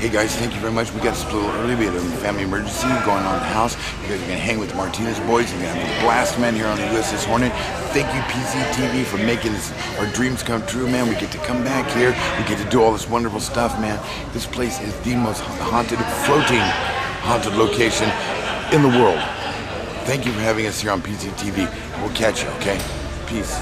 Hey guys, thank you very much. We got this a little early. We had a family emergency going on in the house. You guys are going to hang with the Martinez boys. You're going to have a blast, man, here on the U.S.S. Hornet. Thank you, PCTV, for making our dreams come true, man. We get to come back here. We get to do all this wonderful stuff, man. This place is the most floating haunted location in the world. Thank you for having us here on PCTV. We'll catch you, okay? Peace.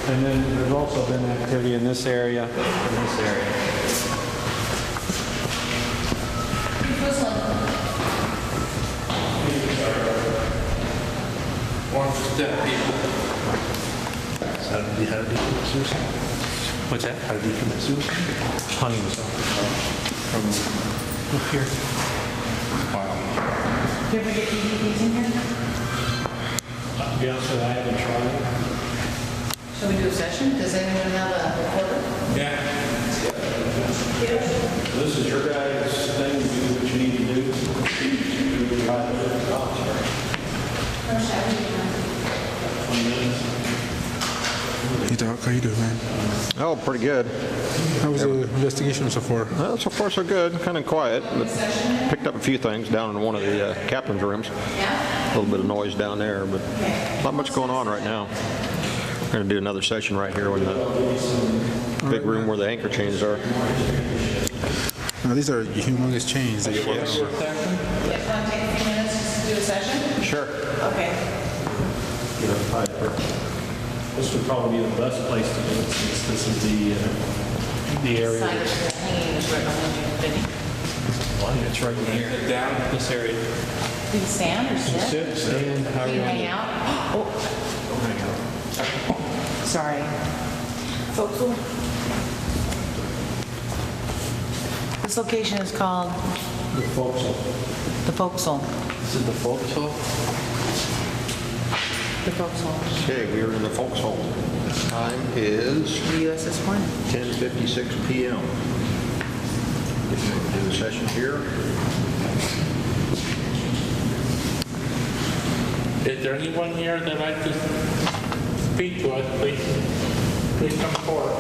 And then there's also been activity in this area. How did he commit suicide? What's that? How did he commit suicide? Hunting himself. From up here. Wow. Do you ever get EVPs in here? To be honest with you, I haven't tried it. Shall we do a session? Does anyone have a recorder? Yeah. This is your guys' thing. Do what you need to do. Hey Doc, how you doing, man? Oh, pretty good. How was the investigation so far? Well, so far so good. Kind of quiet, but picked up a few things down in one of the captain's rooms. A little bit of noise down there, but not much going on right now. We're going to do another session right here in the big room where the anchor chains are. Now, these are humongous chains that you're working over. You guys want to take a few minutes to do a session? Sure. Okay. This would probably be the best place to do it since this is the area. Sign is hanging is right behind you, Vinny. It's right in here. Down this area. Do you stand or sit? Sit, stand, Do however you you want hang to. out? Oh, sorry. Forecastle. This location is called The forecastle. the Forecastle. This is the forecastle? The Forecastle. Okay, we are in the forecastle. Time is The U.S.S. Hornet. 10:56 p.m. Get ready to do the session here. Is there anyone here that I'd like to speak to us, please? Please come forward.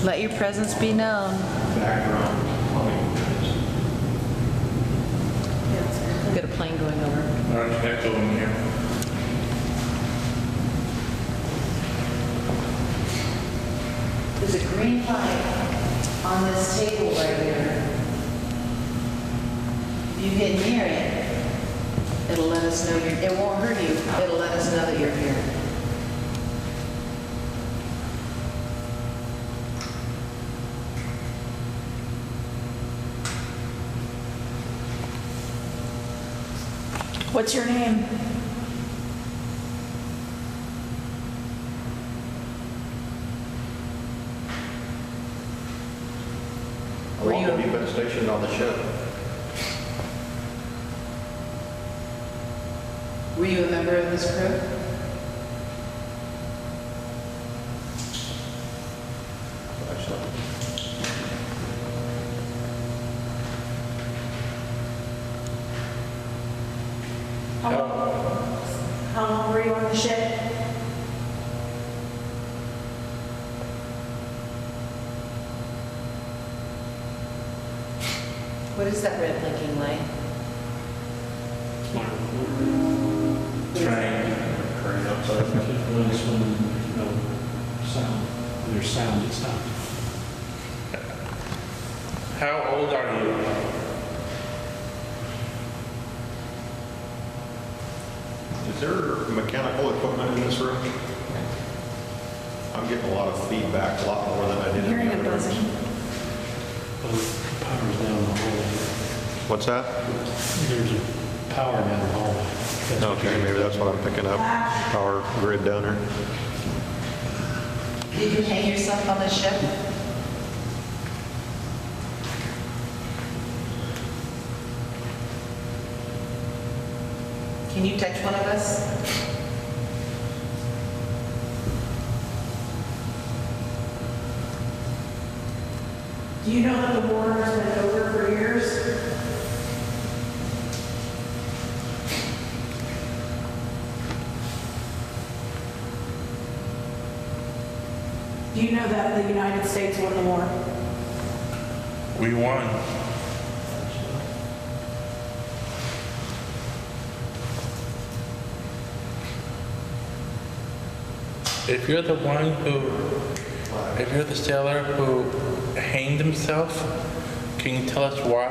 Let your presence be known. We've got a plane going over. All right, echo in here. There's a green light on this table right here. If you get near it, it'll let us know it won't hurt you. It'll let us know that you're here. What's your name? Have you been stationed on the ship? Were you a member of this crew? Excellent. How long were you on the ship? What is that red blinking light? Train outside. Just runs when, sound. When there's sound, it stops. How old are you? Is there mechanical equipment in this room? I'm getting a lot of feedback, a lot more than I did in Hearing the a other buzzing. rooms. Power's down the hallway. What's that? There's a power down the hallway. That's what Okay, maybe that's what I'm picking up. Power grid down there. Did you hang yourself on the ship? Can you touch one of us? Do you know that the war has been over for years? Do you know that the United States won the war? We won. If you're the one who, if you're the sailor who hanged himself, can you tell us why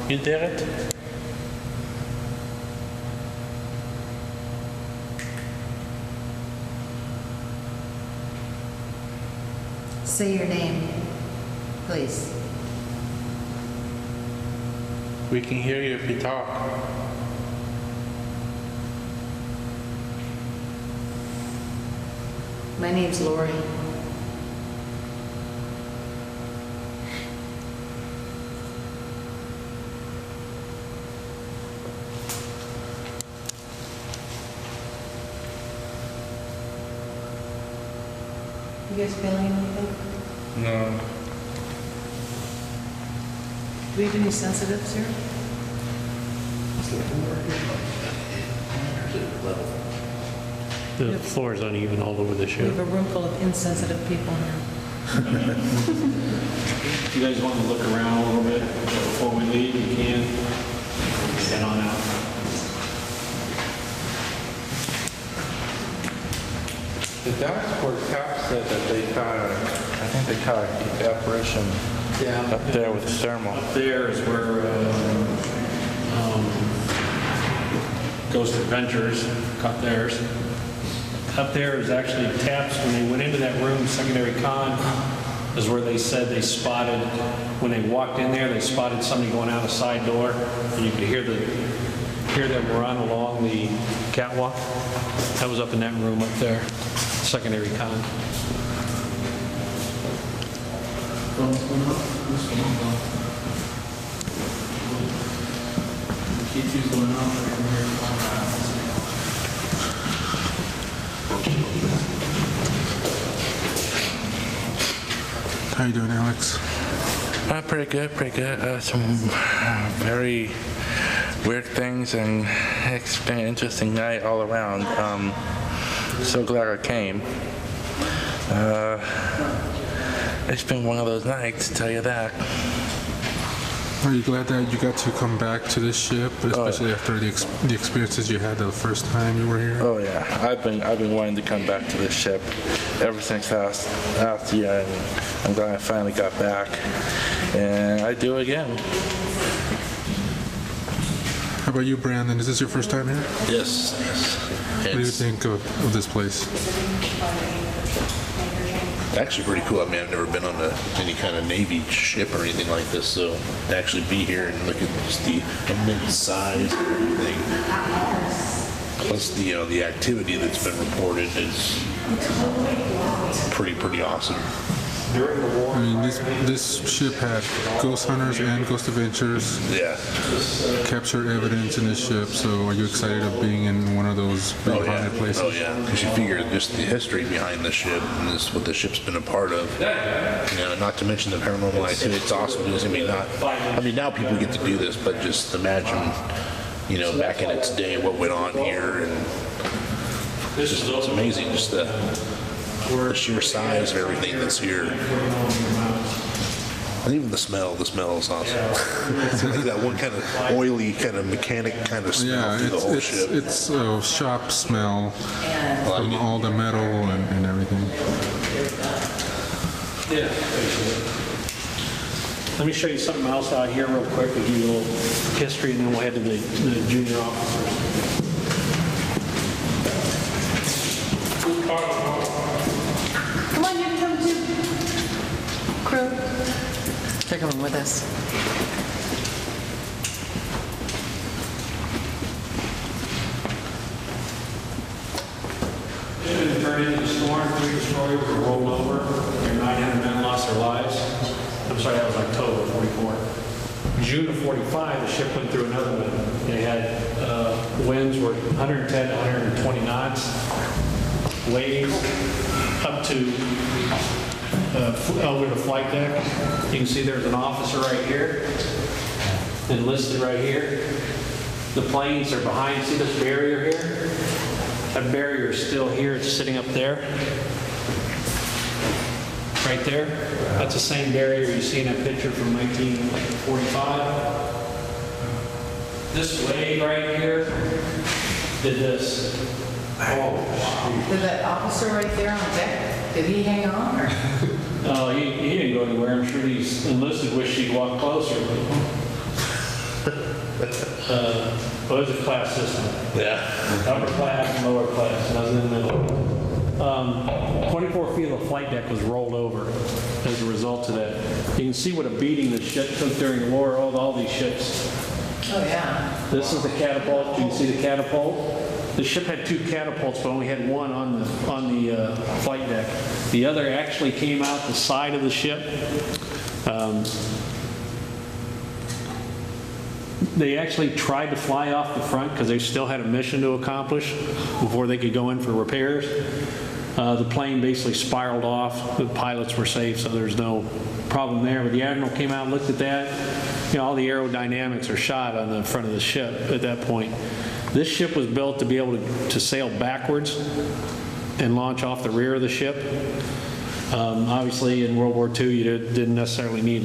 you did it? Say your name, please. We can hear you if you talk. My name's Lori. You guys feeling anything? No. Do we have any sensitives here? The floor is uneven all over the We ship. have a room full of insensitive people here. If you guys want to look around a little bit before we leave, you can. Head on out. The dashboard cap said that they found, I think they caught an apparition up there with thermal. Up there is where Ghost Adventures caught theirs. Up there is actually taps. When they went into that room, secondary con, is where they said they spotted, when they walked in there, they spotted somebody going out a side door, and you could hear them run along the catwalk. That was up in that room up there, secondary con. How you doing, Alex? Pretty good, pretty good. Some very weird things, and it's been an interesting night all around. So glad I came. It's been one of those nights, to tell you that. Are you glad that you got to come back to this ship, especially after the experiences you had the first time you were here? Oh yeah, I've been wanting to come back to this ship ever since last year, and I'm glad I finally got back, and I do again. How about you, Brandon? Is this your first time here? Yes, yes. What do you think of this place? Actually pretty cool. I mean, I've never been on any kind of Navy ship or anything like this, so to actually be here and look at just the immense size and everything, plus the activity that's been reported is pretty awesome. during the war. I mean, this ship had ghost hunters and ghost adventures Yeah. capture evidence in this ship. So, are you excited of being in one of those big Oh, yeah. haunted places? Oh, yeah. Because you figure just the history behind the ship and this, what the ship's been a part of. You know, not to mention the paranormal activity. It's awesome because, I mean, now people get to do this, but just imagine, you know, back in its day, what went on here. And it's amazing, just the sheer size of everything that's here. And even the smell is awesome. It's like that one kind of oily, kind of mechanic kind of smell Yeah, through the whole ship. it's a shop smell from all the metal and everything. Yeah. Let me show you something else out here real quick. We'll give you a little history, and then we'll head to the junior officers. Come on, you can come too. Crew. They're coming with us. Ship turned into the storm, 3 destroyers were rolled over, and 900 men lost their lives. I'm sorry, that was October 44. June of 45, the ship went through another wind. They had winds were 110 to 120 knots, waves up to over the flight deck. You can see there's an officer right here, enlisted right here. The planes are behind. See this barrier here? That barrier is still here. It's sitting up there. Right there. That's the same barrier you see in that picture from 1945. This wave right here did this. Oh, Did that officer right there on deck, did he hang on or? no, he didn't go anywhere. I'm sure these enlisted wish he'd walk closer. Well, it's a class system. Yeah. Upper class and lower class, nothing in the middle. 24 feet of the flight deck was rolled over as a result of that. You can see what a beating the ship took during the war, all these ships. Oh, yeah. This is the catapult. You can see the catapult. The ship had 2 catapults, but only had one on the flight deck. The other actually came out the side of the ship. They actually tried to fly off the front because they still had a mission to accomplish before they could go in for repairs. The plane basically spiraled off. The pilots were safe, so there's no problem there. But the admiral came out and looked at that. You know, all the aerodynamics are shot on the front of the ship at that point. This ship was built to be able to sail backwards and launch off the rear of the ship. Obviously, in World War II, you didn't necessarily need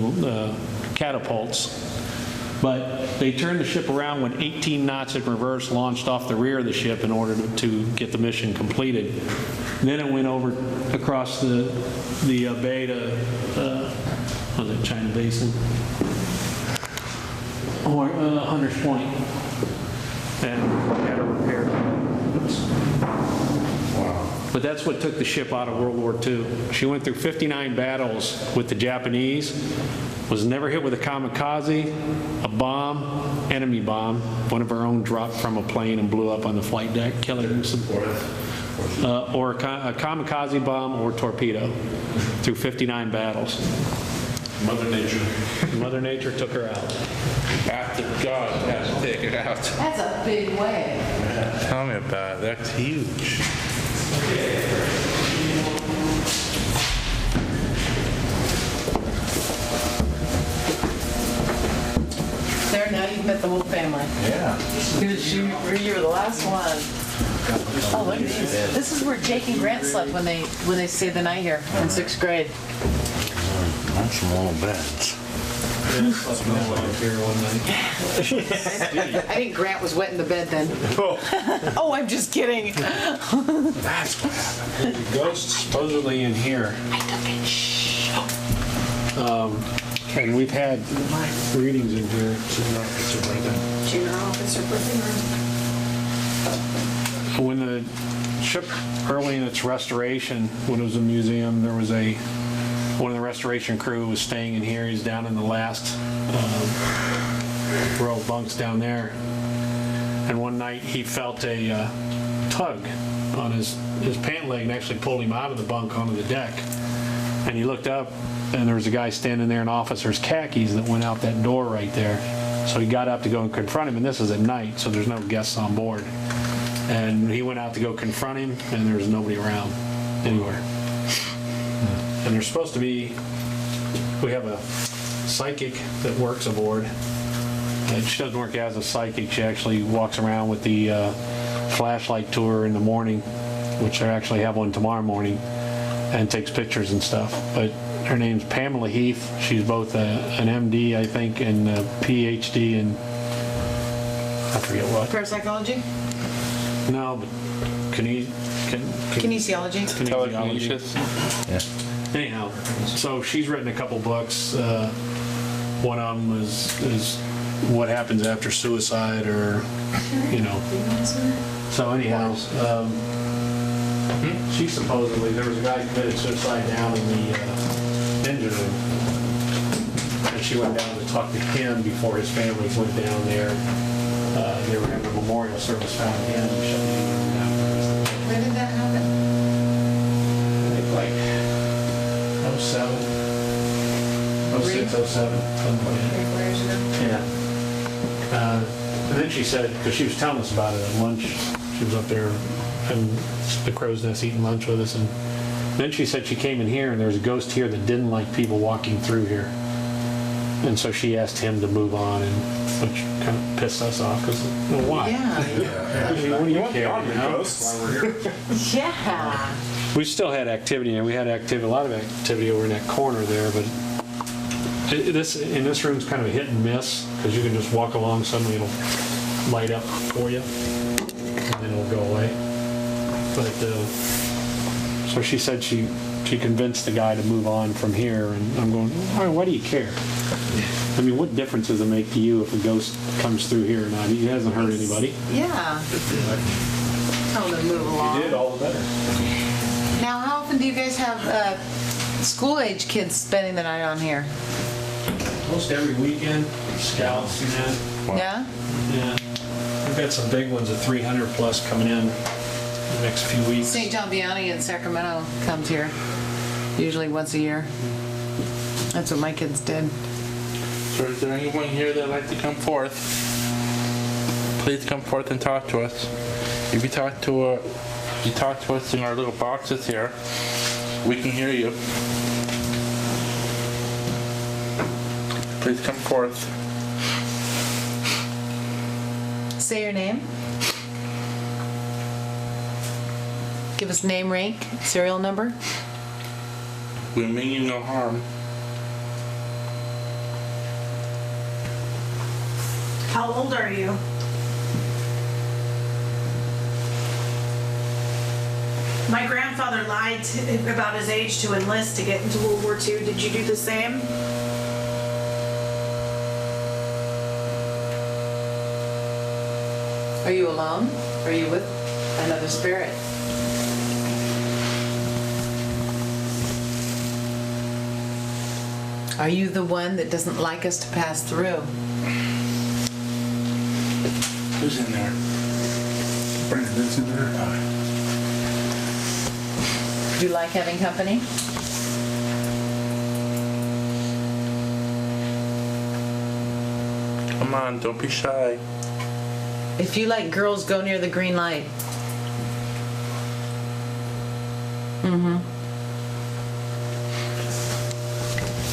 catapults. But they turned the ship around when 18 knots in reverse, launched off the rear of the ship in order to get the mission completed. Then it went over across the bay to, was it China Basin? Or Hunter's Point. And had a repair. Wow. But that's what took the ship out of World War II. She went through 59 battles with the Japanese, was never hit with a kamikaze, a bomb, enemy bomb. One of our own dropped from a plane and blew up on the flight deck, killing some, or a kamikaze bomb or torpedo through 59 battles. Mother Nature. Mother Nature took her out. After God had to take it out. That's a big wave. Tell me about it. That's huge. There, now you've met the whole family. Yeah. You were the last one. Oh, look at these. This is where Jake and Grant slept when they stayed the night here in 6th grade. That's some old beds. I think Grant was wet in the bed then. Oh, I'm just kidding. That's what happened. The ghost supposedly in here. And we've had readings in here. Junior officer living room. When the ship, early in its restoration, when it was a museum, there was one of the restoration crew was staying in here. He's down in the last row of bunks down there. And one night he felt a tug on his pant leg and actually pulled him out of the bunk onto the deck. And he looked up, and there was a guy standing there in officer's khakis that went out that door right there. So he got up to go and confront him, and this is at night, so there's no guests on board. And he went out to go confront him, and there was nobody around anywhere. And there's supposed to be, we have a psychic that works aboard. And she doesn't work as a psychic. She actually walks around with the flashlight tour in the morning, which I actually have one tomorrow morning, and takes pictures and stuff. But her name's Pamela Heath. She's both an MD, I think, and a PhD in, I forget what. Parapsychology? No, but Kinesiology? Telekinesis. Anyhow, so she's written a couple books. One of them is what happens after suicide, or, you know. So anyhow, she supposedly, there was a guy who committed suicide down in the engine room. And she went down to talk to him before his family went down there. They were having a memorial service, found him, and shut the engine room down. When did that happen? I think like 07, 06, 07, something like that. 4 years ago? Yeah. And then she said, because she was telling us about it at lunch, she was up there in the crow's nest eating lunch with us, and then she said she came in here and there was a ghost here that didn't like people walking through here. And so she asked him to move on, and which kind of pissed us off, because, well, why? Yeah. I mean, what do you care, you know? Yeah. We still had activity, and we had a lot of activity over in that corner there, but in this room's kind of a hit and miss, because you can just walk along, suddenly it'll light up for you, and then it'll go away. But so she said she convinced the guy to move on from here, and I'm going, why do you care? I mean, what difference does it make to you if a ghost comes through here or not? He hasn't hurt anybody. Yeah. Tell them to move along. He did, all the better. Now, how often do you guys have school-age kids spending the night on here? Most every weekend, scouts and that. Yeah? Yeah. We've got some big ones, 300 plus coming in the next few weeks. St. John Vianney in Sacramento comes here, usually once a year. That's what my kids did. So is there anyone here that'd like to come forth? Please come forth and talk to us. If you talk to us in our little boxes here, we can hear you. Please come forth. Say your name. Give us name, rank, serial number. We mean you no harm. How old are you? My grandfather lied about his age to enlist to get into World War II. Did you do the same? Are you alone? Are you with another spirit? Are you the one that doesn't like us to pass through? Who's in there? Brandon's in there. Do you like having company? Come on, don't be shy. If you like girls, go near the green light.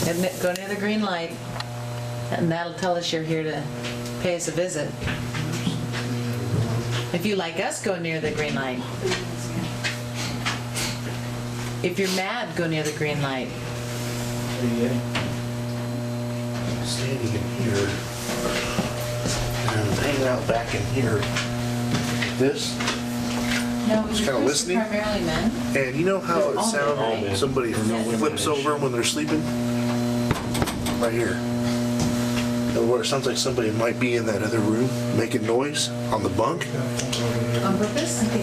And go near the green light, and that'll tell us you're here to pay us a visit. If you like us, go near the green light. If you're mad, go near the green light. I'm standing in here, and I'm hanging out back in here like this. No, Just kinda listening? primarily men. And you know how it All sounds men. when somebody flips over when they're sleeping? Right here. Where it sounds like somebody might be in that other room making noise on the bunk. On purpose? If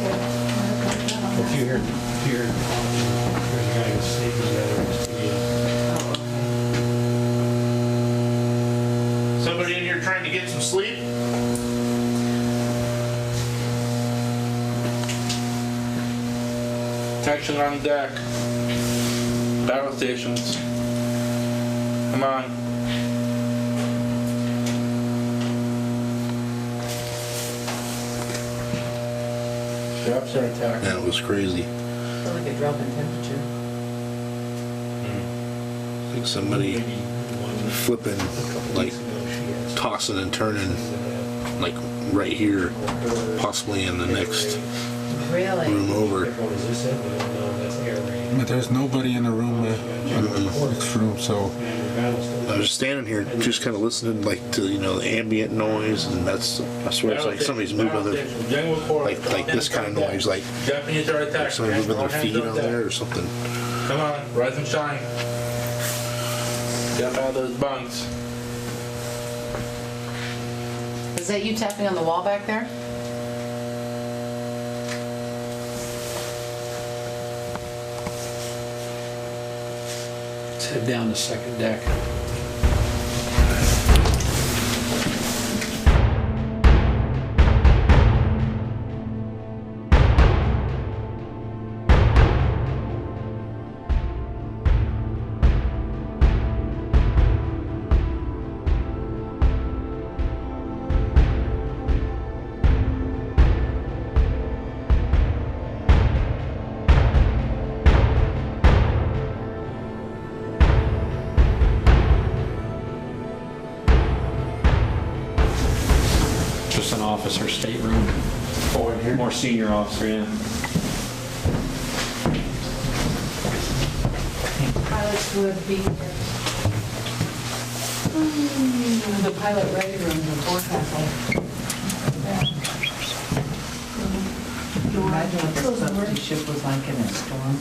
you hear, there's a guy who's sleeping there. Somebody in here trying to get some sleep? Protection on deck. Battle stations. Come on. Drops are attack. That was crazy. Feel like a drop in temperature. I think somebody flipping, like tossing and turning, like right here, possibly in the next Really? room over. But there's nobody in the room, in the next room, so I was standing here just kind of listening, like to the ambient noise, and I swear it's like somebody's moving their, like this kind of noise, like Japanese are attack. somebody moving their feet on there or something. Come on, rise and shine. Jump out of those bunks. Is that you tapping on the wall back there? Let's head down the second deck. Just an officer stateroom. Forward here. More senior officer, yeah. Pilots would be here. The pilot ready room, the forecastle. Imagine what the submarine ship was like in a storm.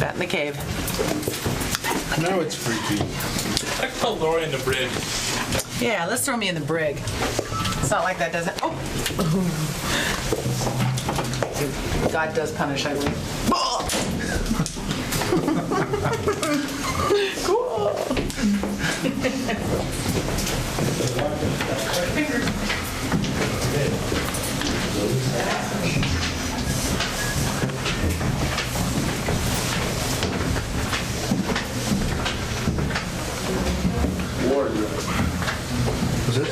Bat in the cave. Now it's freaky. I call Lori in the brig. Yeah, let's throw me in the brig. It's not like that doesn't. Oh! God does punish, I believe. Cool. Wardroom. Is it?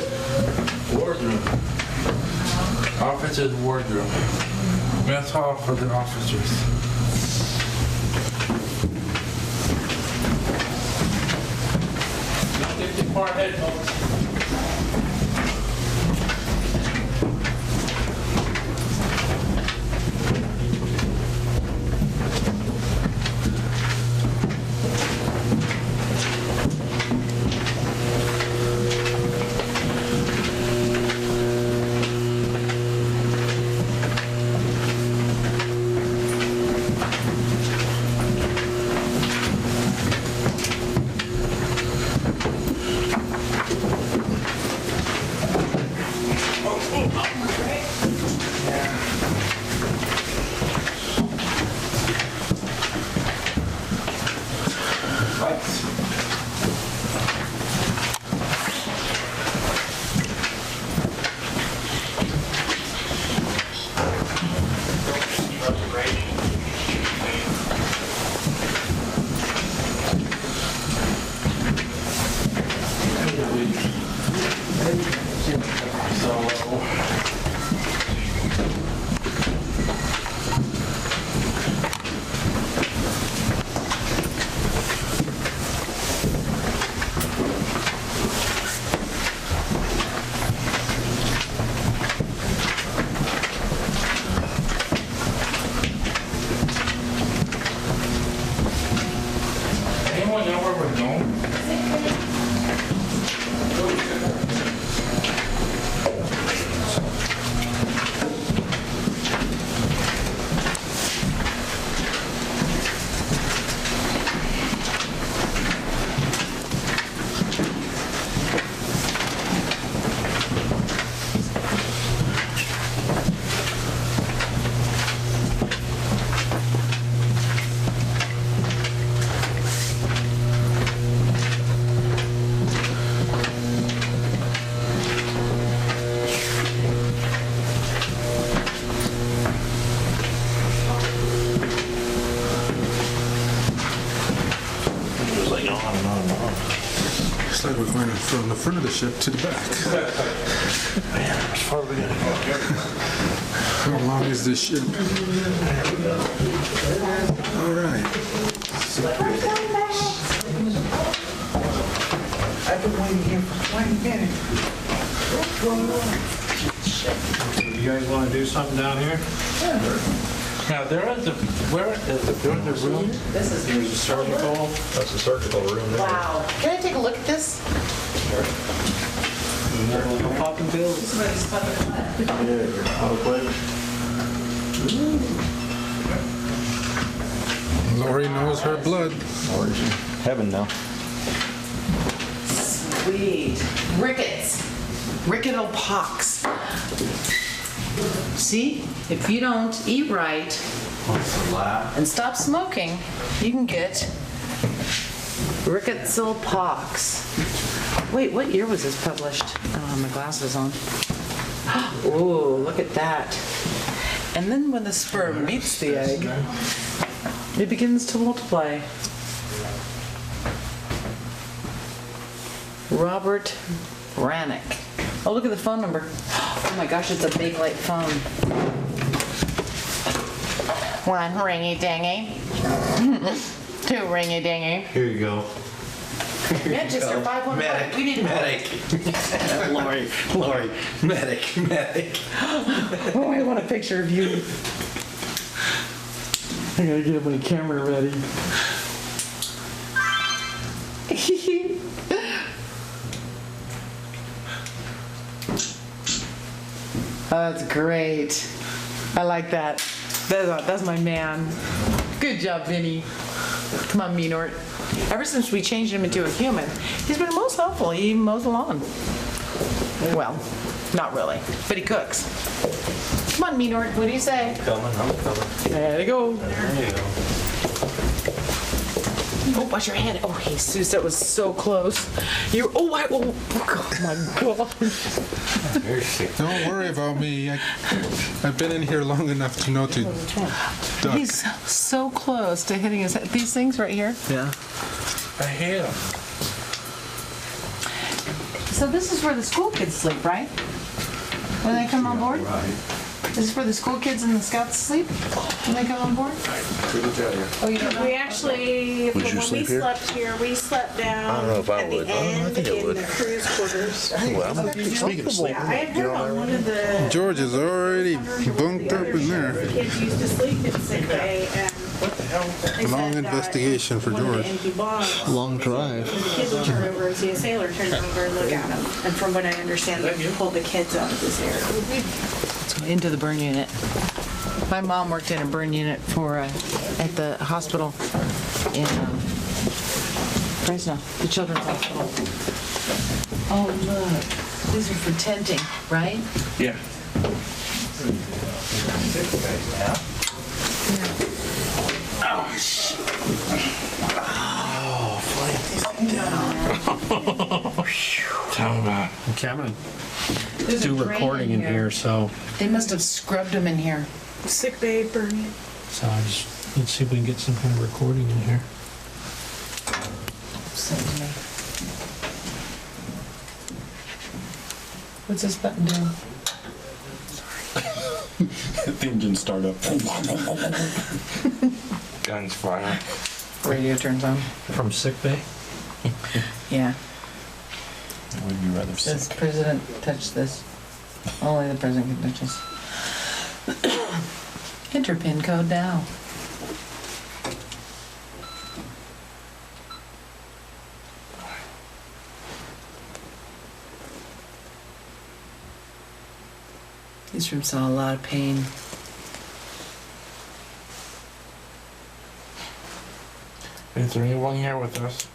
Wardroom. Officers' wardroom. Mess hall for the officers. Don't get too far ahead, folks. Anyone know where we're going? front of the ship to the back. How long is this ship? All right. I've been waiting here for 20 minutes. What's going on? You guys want to do something down here? Now, there is a room. This is There's a surgical. That's a surgical room there. wow. Can I take a look at this? Popping pills. Somebody's fucking Lori knows her blood. Lori's in heaven now. Sweet. Rickets. Rickettsial pox. See, if you don't eat right and stop smoking, you can get rickettsial pox. Wait, what year was this published? I don't have my glasses on. Ooh, look at that. And then when the sperm meets the egg, it begins to multiply. Robert Rannick. Oh, look at the phone number. Oh my gosh, it's a big light phone. One ringy dingy. Two ringy dingy. Here you go. Manchester 515. We need Medic. Lori, medic. Oh, I want a picture of you. I gotta get my camera ready. Oh, that's great. I like that. That's my man. Good job, Vinny. Come on, Meenort. Ever since we changed him into a human, he's been most helpful. He mows the lawn. Well, not really, but he cooks. Come on, Meenort. What do you say? I'm coming. There you go. There you go. Oh, watch your head. Oh, Jesus, that was so close. Oh my God. Very sick. Don't worry about me. I've been in here long enough to know to duck. He's so close to hitting his head. These things right here. Yeah. I hate them. So this is where the school kids sleep, right? When they come on board? This is where the school kids and the scouts sleep when they come on board? Oh, you don't know? We actually, Would you when we sleep here? slept here, we slept down I don't know if I at would. the I end think I in would. the cruise quarters. Well, speaking of sleeping, Yeah, I had heard on one of the George is already bunked up in there. the kids used to sleep in sick bay and they Long said that investigation for one of the George. empty bunks, Long drive. the kids would turn over and see a sailor turn over and look at them. And from what I understand, they pulled the kids out of this area. Into the burn unit. My mom worked in a burn unit for at the hospital in Fresno, the Children's Hospital. Oh, look. These are for tenting, right? Yeah. Tell about. Kevin, There's a do drain recording in here, so They must have scrubbed them in here. Sick bay burn. let's see if we can get some kind of recording in here. Send to me. What's this button doing? The engine start up. Guns fire. Radio turns on. From sick bay? Yeah. Would you rather Does sick? president touch this? Only the president can touch this. Enter pin code now. These rooms saw a lot of pain. Is there anyone here with us?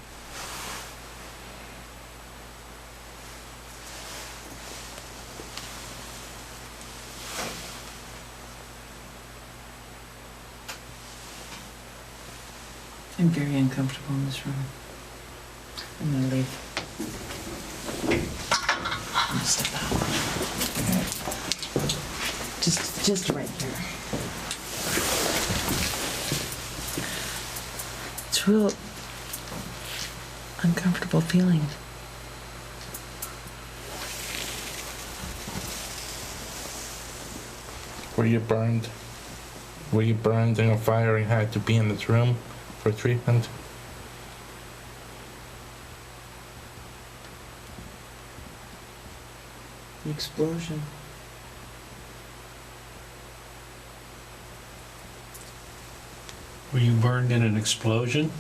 I'm very uncomfortable in this room. I'm gonna leave. I'm gonna step out. Just right here. It's real uncomfortable feeling. where you burned in a fire and had to be in this room for treatment? The explosion. Were you burned in an explosion?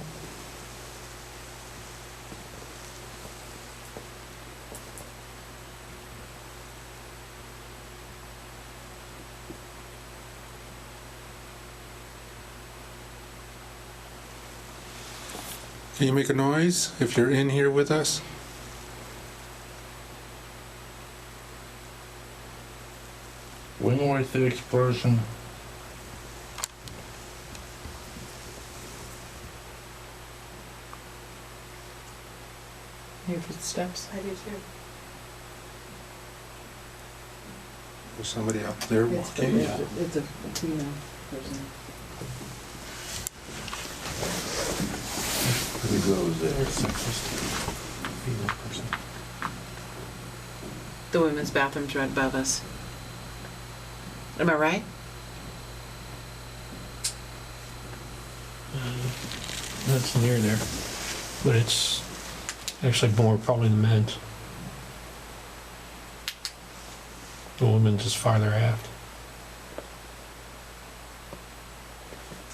Can you make a noise if you're in here with us? When was the explosion? Hear footsteps? I do too. There's somebody out there walking. It's a female person. The women's bathroom's right above us. Am I right? That's near there, but it's actually more probably the men's. The women's is farther aft.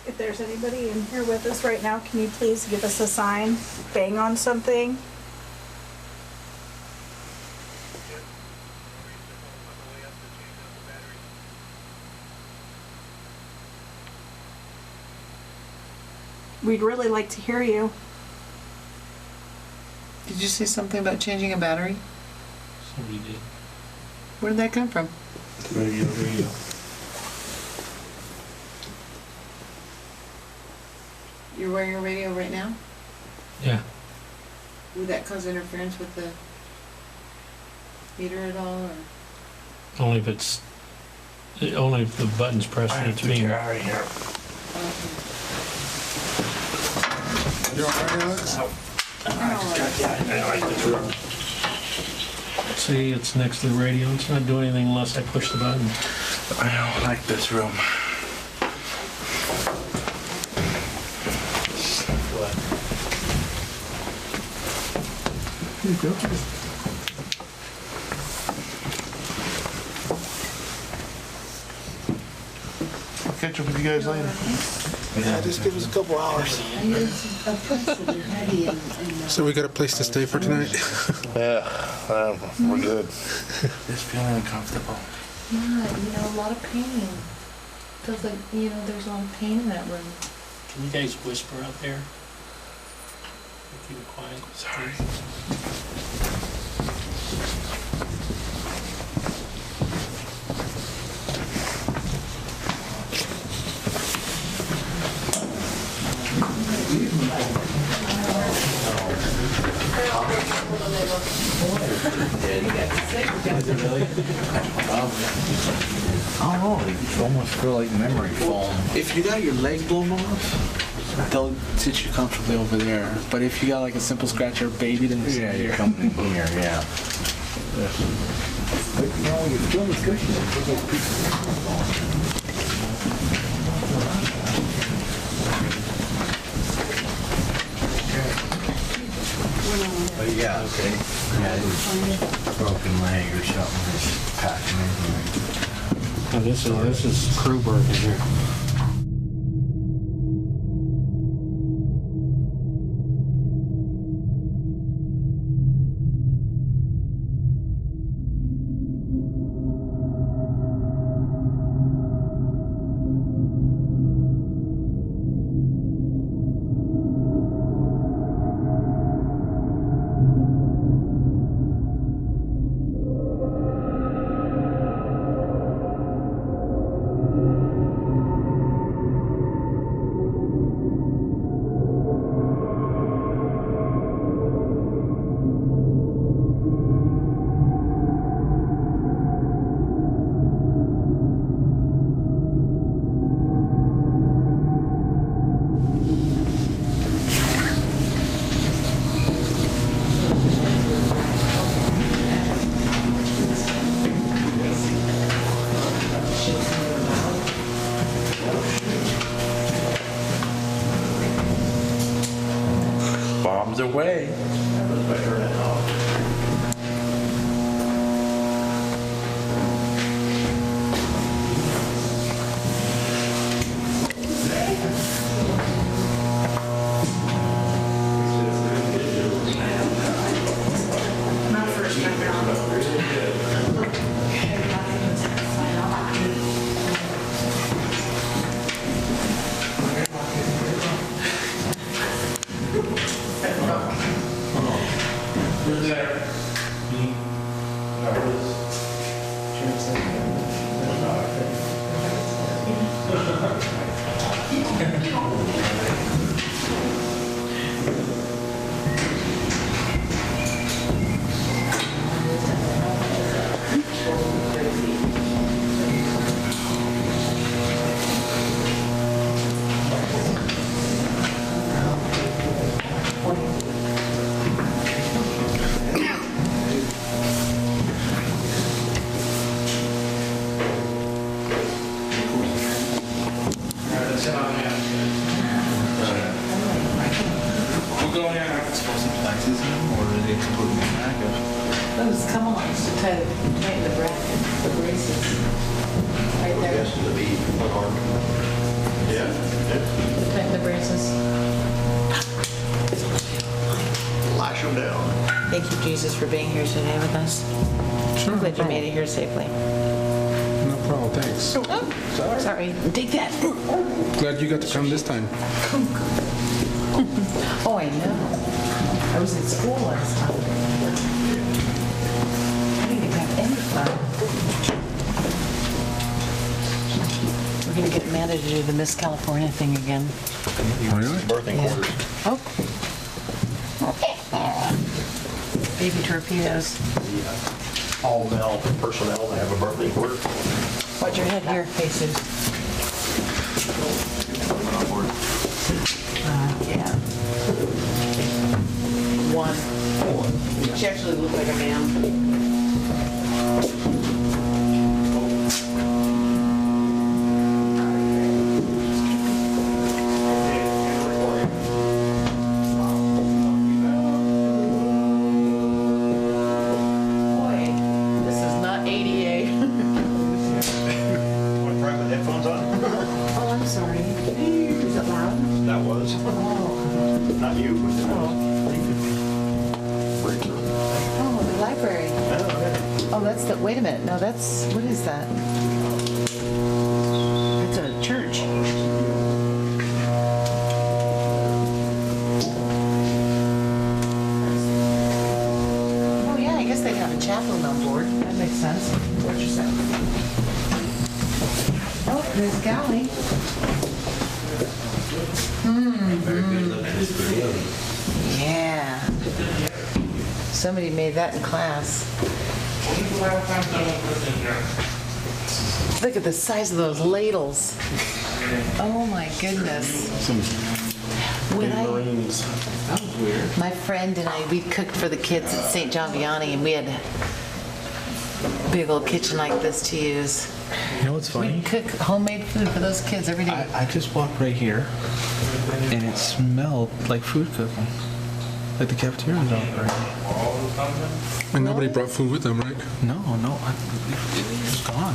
If there's anybody in here with us right now, can you please give us a sign? Bang on something? We'd really like to hear you. Did you say something about changing a battery? Somebody did. Where did that come from? Radio. You're wearing a radio right now? Yeah. Would that cause interference with the meter at all, or? Only if the button's pressed and it's being. out of here. You're all right, Alex? See, it's next to the radio. It's not doing anything unless I push the button. I don't like this room. I'll catch up with you guys later. Yeah, just give us a couple hours. So we got a place to stay for tonight? Yeah, we're good. Just feeling uncomfortable. Yeah, a lot of pain. Feels like, there's a lot of pain in that room. Can you guys whisper out there? Keep it quiet. Sorry. I don't know, you almost feel like memory foam. If you got your leg blown off, they'll sit you comfortably over there. But if you got like a simple scratch or a baby, then Yeah, you're coming in here, yeah. But when you feel the cushion, it's like a piece But yeah, okay. Yeah, it was broken leg or something, just packing in. Now this is Kruberg in here. bombs away. Not first time around. We're going in. Those, come on, tighten the bracket, the braces. Right there. Tighten the braces. Lash them down. Thank you, Jesus, for being here today with us. Sure. I'm glad you made it here safely. No problem, thanks. Oh, sorry. Take that. Glad you got to come this time. Oh, I know. I was in school last time. I didn't even have any fun. We're gonna get Amanda to do the Miss California thing again. Really? Birthing Yeah. orders. Oh. Baby torpedoes. All male personnel that have a birthday order. Watch your head here, Jesus. Yeah. One. She actually looked like a man. Boy, this is not ADA. Want to try with headphones on? Oh, I'm sorry. Is it loud? That was. Oh. Not you, but Oh, the library. Oh, that's the, wait a minute. No, that's, what is that? It's a church. Oh, yeah, I guess they'd have a chaplain on board. That makes sense. What you said. Oh, there's Galley. Yeah. Somebody made that in class. Look at the size of those ladles. Oh my goodness. When my friend and I, we cooked for the kids at St. John Vianney, and we had a big old kitchen like this to use. You know what's funny? We cook homemade food for those kids every day. I just walked right here, and it smelled like food cooking. Like the cafeteria was operating. And nobody brought food with them, right? No, it was gone.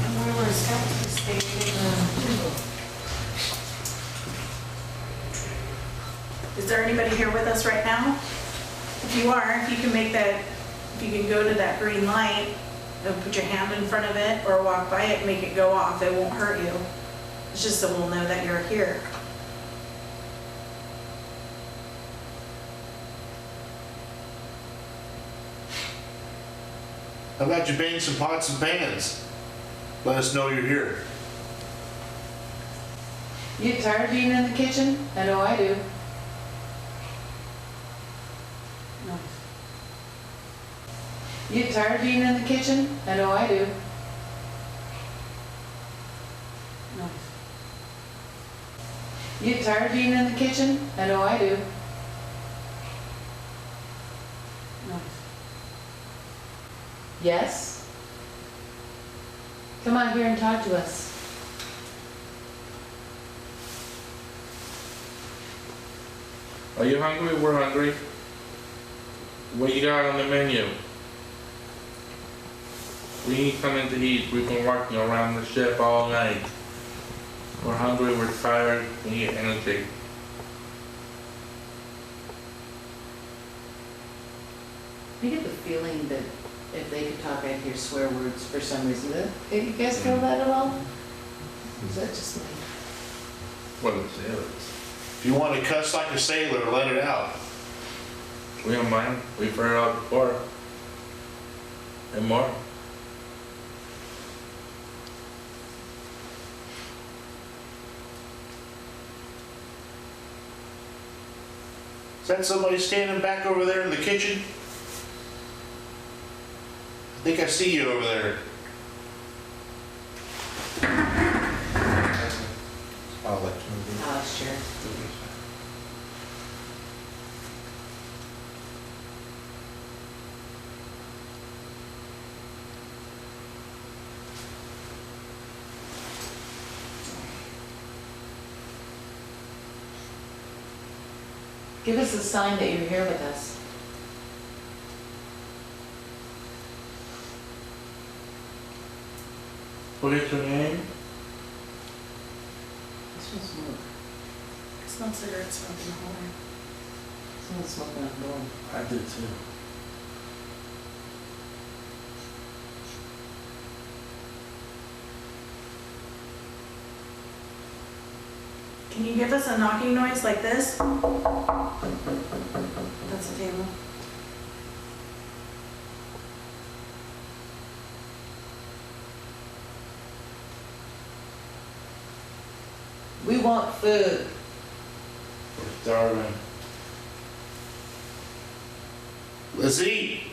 Is there anybody here with us right now? If you are, if you can make that, if you can go to that green light, put your hand in front of it or walk by it and make it go off. It won't hurt you. It's just so we'll know that you're here. How about you bang some pots and pans? Let us know you're here. You get tired of being in the kitchen? I know I do. No. You get tired of being in the kitchen? I know I do. No. You get tired of being in the kitchen? I know I do. No. Yes? Come out here and talk to us. Are you hungry? We're hungry. What you got on the menu? We need something to eat. We've been walking around the ship all night. We're hungry, we're tired, we need energy. I get the feeling that if they could talk, I'd hear swear words for some reason. You guys feel that at all? Is that just me? What are sailors? If you want to cuss like a sailor, let it out. We don't mind. We've heard it all before. And more. Is that somebody standing back over there in the kitchen? I think I see you over there. Alex, sure. Give us a sign that you're here with us. What is your name? This one's smoke. Smell cigarettes smoking the whole way. Someone's smoking on the door. I did too. Can you give us a knocking noise like this? That's a table. We want food. We're starving. Let's eat.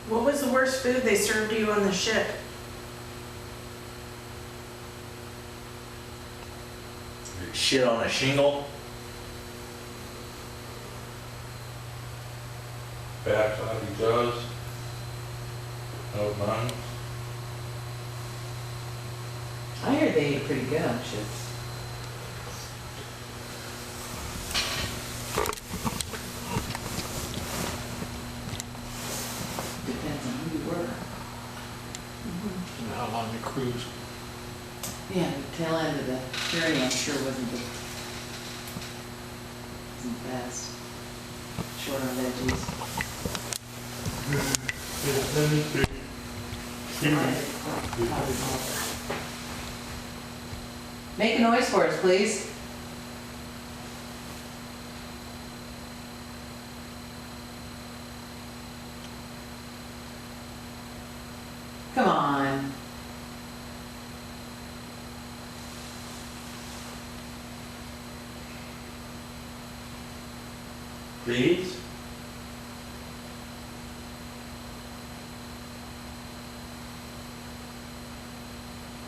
What was the worst food they served you on the ship? Shit on a shingle. Backside he does. No buns. I heard they eat pretty good on ships. Depends on who you were. And how long the cruise. Yeah, the tail end of the journey, I'm sure wasn't fast. Short on veggies. Make a noise for us, please. Come on. Please?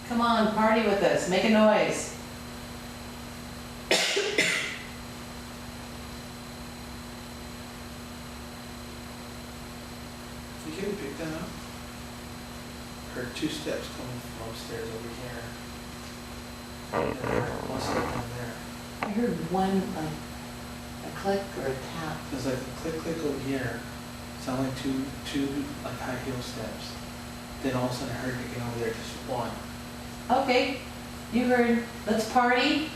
Come on, party with us. Make a noise. You can pick that up. Heard two steps coming from upstairs over here. And I heard one step down there. I heard one, like, a click or a tap. There's like a click click over here. Sound like two like high heel steps. Then all of a sudden I heard it again over there, just one. Okay, you heard. Let's party.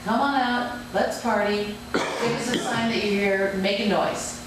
Come on out. Let's party. Give us a sign that you're here. Make a noise.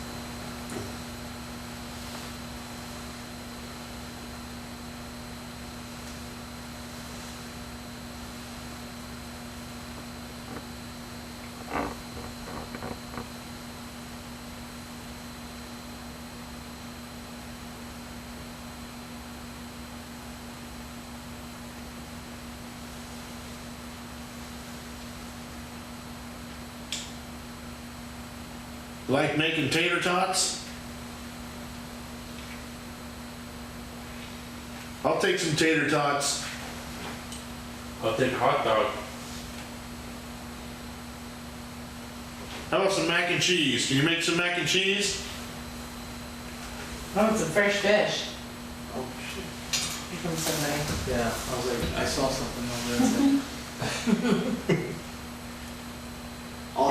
Like making tater tots? I'll take some tater tots. I'll take hot dog. How about some mac and cheese? Can you make some mac and cheese? Oh, it's a fresh fish. Oh shit. From somebody. Yeah, I was like, I saw something over there.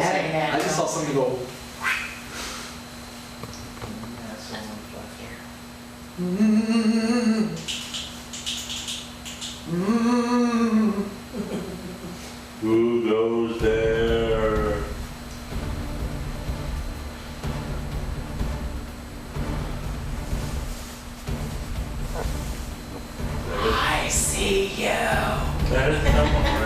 Had a now. I just saw something go. Who goes there? I see you. That is someone.